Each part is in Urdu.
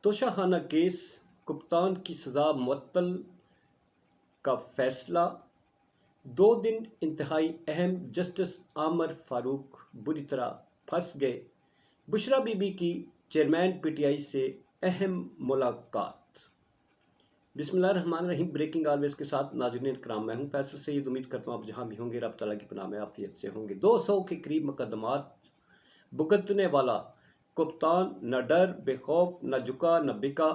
توشاخانہ کیس کپتان کی سزا معطل کا فیصلہ 2 دن انتہائی اہم جسٹس عامر فاروق بری طرح پھنس گئے بشرا بی بی کی چیئرمین پی ٹی آئی سے اہم ملاقات بسم اللہ الرحمن الرحیم بریکنگ آلویز کے ساتھ ناظرین کرام میں ہوں فیصل سید امید کرتا ہوں آپ جہاں بھی ہوں گے رب تعالیٰ کی پناہ میں عافیت سے ہوں گے 200 کے قریب مقدمات بھگتنے والا کپتان نہ ڈر بے خوف نہ جھکا نہ بکا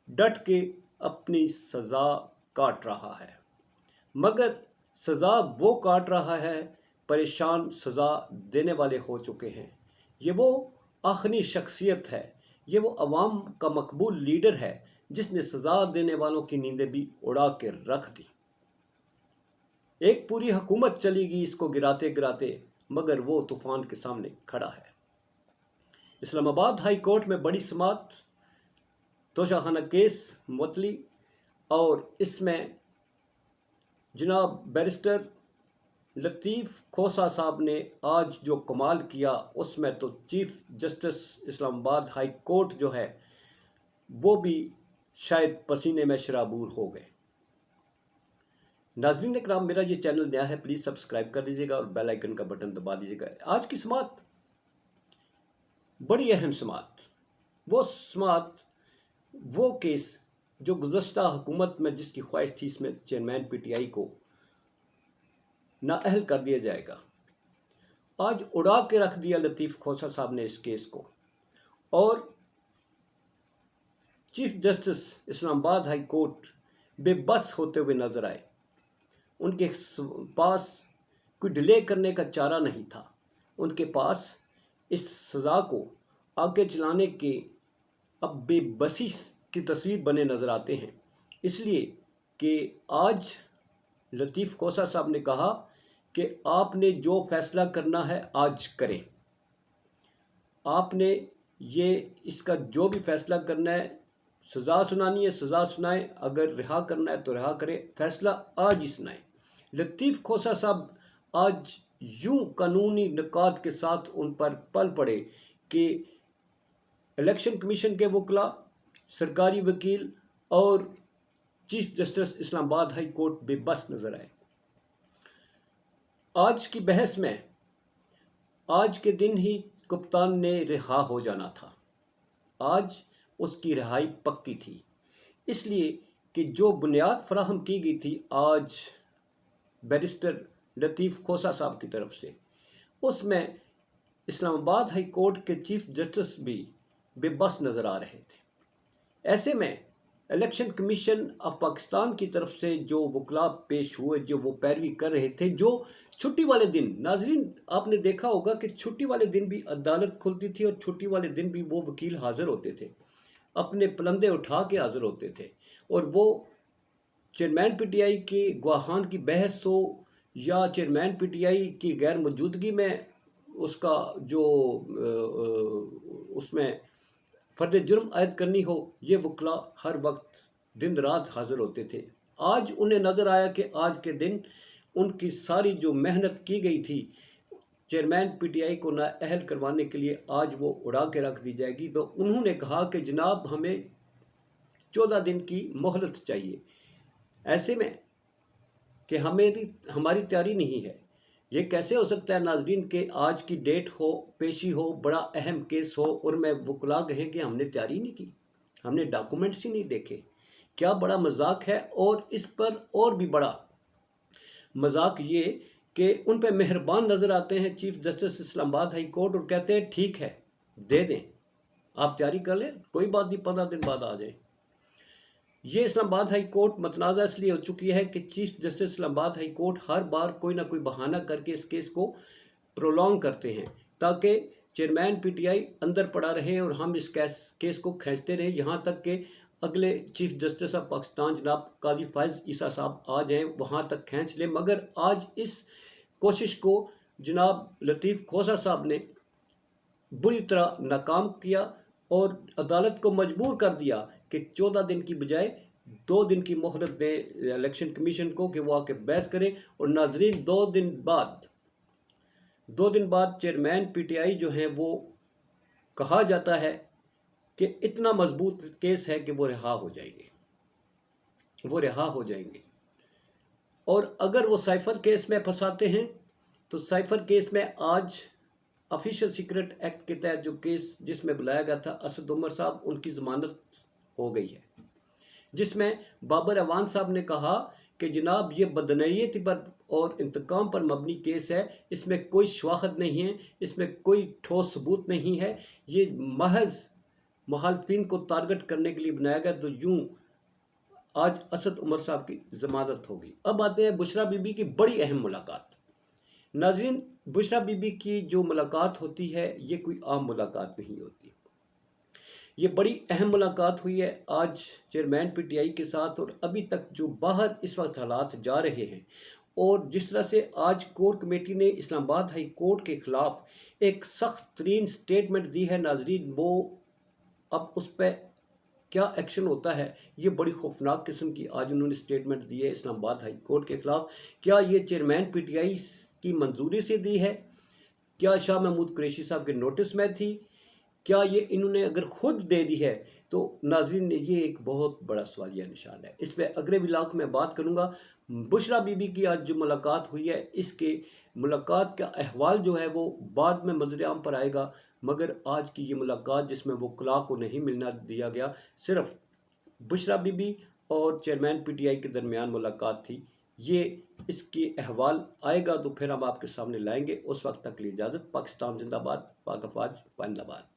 ڈٹ کے اپنی سزا کاٹ رہا ہے مگر سزا وہ کاٹ رہا ہے پریشان سزا دینے والے ہو چکے ہیں یہ وہ آخری شخصیت ہے یہ وہ عوام کا مقبول لیڈر ہے جس نے سزا دینے والوں کی نیندیں بھی اڑا کے رکھ دی ایک پوری حکومت چلی گئی اس کو گراتے گراتے مگر وہ طوفان کے سامنے کھڑا ہے اسلام آباد ہائی کورٹ میں بڑی سماعت توشاخانہ کیس معطلی اور اس میں جناب بیرسٹر لطیف کھوسہ صاحب نے آج جو کمال کیا اس میں تو چیف جسٹس اسلام آباد ہائی کورٹ جو ہے وہ بھی شاید پسینے میں شرابور ہو گئے ناظرین اکرام میرا یہ چینل نیا ہے پلیز سبسکرائب کر دیجیے گا اور بیل آئیکن کا بٹن دبا دیجیے گا آج کی سماعت بڑی اہم سماعت وہ کیس جو گزشتہ حکومت میں جس کی خواہش تھی اس میں چیئرمین پی ٹی آئی کو نااہل کر دیا جائے گا آج اڑا کے رکھ دیا لطیف کھوسہ صاحب نے اس کیس کو اور چیف جسٹس اسلام آباد ہائی کورٹ بے بس ہوتے ہوئے نظر آئے ان کے پاس کوئی ڈیلے کرنے کا چارہ نہیں تھا ان کے پاس اس سزا کو آگے چلانے کے اب بے بسی کی تصویر بنے نظر آتے ہیں اس لیے کہ آج لطیف کھوسہ صاحب نے کہا کہ آپ نے جو فیصلہ کرنا ہے آج کریں آپ نے یہ اس کا جو بھی فیصلہ کرنا ہے سزا سنانی ہے سزا سنائیں اگر رہا کرنا ہے تو رہا کرے فیصلہ آج ہی سنائیں لطیف کھوسہ صاحب آج یوں قانونی نکات کے ساتھ ان پر پل پڑے کہ الیکشن کمیشن کے وکلاء سرکاری وکیل اور چیف جسٹس اسلام آباد ہائی کورٹ بے بس نظر آئے آج کی بحث میں آج کے دن ہی کپتان نے رہا ہو جانا تھا آج اس کی رہائی پکی تھی اس لیے کہ جو بنیاد فراہم کی گئی تھی آج بیرسٹر لطیف کھوسہ صاحب کی طرف سے اس میں اسلام آباد ہائی کورٹ کے چیف جسٹس بھی بے بس نظر آ رہے تھے ایسے میں الیکشن کمیشن آف پاکستان کی طرف سے جو وکلاء پیش ہوئے جو وہ پیروی کر رہے تھے جو چھٹی والے دن ناظرین آپ نے دیکھا ہوگا کہ چھٹی والے دن بھی عدالت کھلتی تھی اور چھٹی والے دن بھی وہ وکیل حاضر ہوتے تھے اپنے پلندے اٹھا کے حاضر ہوتے تھے اور وہ چیئرمین پی ٹی آئی کی گواہان کی بحث ہو یا چیئرمین پی ٹی آئی کی غیر موجودگی میں اس کا جو اس میں فرد جرم عائد کرنی ہو یہ وکلاء ہر وقت دن رات حاضر ہوتے تھے آج انہیں نظر آیا کہ آج کے دن ان کی ساری جو محنت کی گئی تھی چیئرمین پی ٹی آئی کو نااہل کروانے کے لیے آج وہ اڑا کے رکھ دی جائے گی تو انہوں نے کہا کہ جناب ہمیں 14 دن کی مہلت چاہیے ایسے میں کہ ہماری تیاری نہیں ہے یہ کیسے ہو سکتا ہے ناظرین کہ آج کی ڈیٹ ہو پیشی ہو بڑا اہم کیس ہو اور میں وکلاء کہیں کہ ہم نے تیاری نہیں کی ہم نے ڈاکومنٹس ہی نہیں دیکھے کیا بڑا مذاق ہے اور اس پر اور بھی بڑا مذاق یہ کہ ان پہ مہربان نظر آتے ہیں چیف جسٹس اسلام آباد ہائی کورٹ اور کہتے ہیں ٹھیک ہے دے دیں آپ تیاری کر لیں کوئی بات نہیں 15 دن بعد آ جائیں یہ اسلام آباد ہائی کورٹ متنازع اس لیے ہو چکی ہے کہ چیف جسٹس اسلام آباد ہائی کورٹ ہر بار کوئی نہ کوئی بہانہ کر کے اس کیس کو پرولونگ کرتے ہیں تاکہ چیئرمین پی ٹی آئی اندر پڑا رہے اور ہم اس کیس کو کھینچتے رہیں یہاں تک کہ اگلے چیف جسٹس آف پاکستان جناب قاضی فائز عیسیٰ صاحب آ جائیں وہاں تک کھینچ لیں مگر آج اس کوشش کو جناب لطیف کھوسہ صاحب نے بری طرح ناکام کیا اور عدالت کو مجبور کر دیا کہ 14 دن کی بجائے 2 دن کی مہلت دیں الیکشن کمیشن کو کہ وہ آ کے بحث کریں اور ناظرین 2 دن بعد چیئرمین پی ٹی آئی جو ہیں وہ کہا جاتا ہے کہ اتنا مضبوط کیس ہے کہ وہ رہا ہو جائیں گے، وہ رہا ہو جائیں گے۔ اور اگر وہ سائفر کیس میں پھنساتے ہیں تو سائفر کیس میں آج آفیشل سیکرٹ ایکٹ کے تحت جو کیس جس میں بلایا گیا تھا اسد عمر صاحب، ان کی ضمانت ہو گئی ہے، جس میں بابر اعوان صاحب نے کہا کہ جناب یہ بدعنویت پر اور انتقام پر مبنی کیس ہے، اس میں کوئی شواہد نہیں ہے، اس میں کوئی ٹھوس ثبوت نہیں ہے، یہ محض مخالفین کو ٹارگٹ کرنے کے لیے بنایا گیا۔ تو یوں آج اسد عمر صاحب کی ضمانت ہوگی۔ اب آتے ہیں بشریٰ بی بی کی بڑی اہم ملاقات۔ ناظرین، بشریٰ بی بی کی جو ملاقات ہوتی ہے یہ کوئی عام ملاقات نہیں ہوتی، یہ بڑی اہم ملاقات ہوئی ہے آج چیئرمین پی ٹی آئی کے ساتھ، اور ابھی تک جو باہر اس وقت حالات جا رہے ہیں اور جس طرح سے آج کور کمیٹی نے اسلام آباد ہائی کورٹ کے خلاف ایک سخت ترین سٹیٹمنٹ دی ہے، ناظرین وہ اب اس پہ کیا ایکشن ہوتا ہے، یہ بڑی خوفناک قسم کی آج انہوں نے سٹیٹمنٹ دی ہے اسلام آباد ہائی کورٹ کے خلاف۔ کیا یہ چیئرمین پی ٹی آئی کی منظوری سے دی ہے؟ کیا شاہ محمود قریشی صاحب کے نوٹس میں تھی؟ کیا یہ انہوں نے اگر خود دے دی ہے تو ناظرین یہ ایک بہت بڑا سوالیہ نشان ہے۔ اس پہ اگلے ولاگ میں بات کروں گا۔ بشریٰ بی بی کی آج جو ملاقات ہوئی ہے، اس کے ملاقات کا احوال جو ہے وہ بعد میں منظر عام پر آئے گا، مگر آج کی یہ ملاقات جس میں وکلاء کو نہیں ملنا دیا گیا، صرف بشریٰ بی بی اور چیئرمین پی ٹی آئی کے درمیان ملاقات تھی، یہ اس کے احوال آئے گا تو پھر ہم آپ کے سامنے لائیں گے۔ اس وقت تک کے لیے اجازت۔ پاکستان زندہ باد، پاک افواج، پائندہ باد۔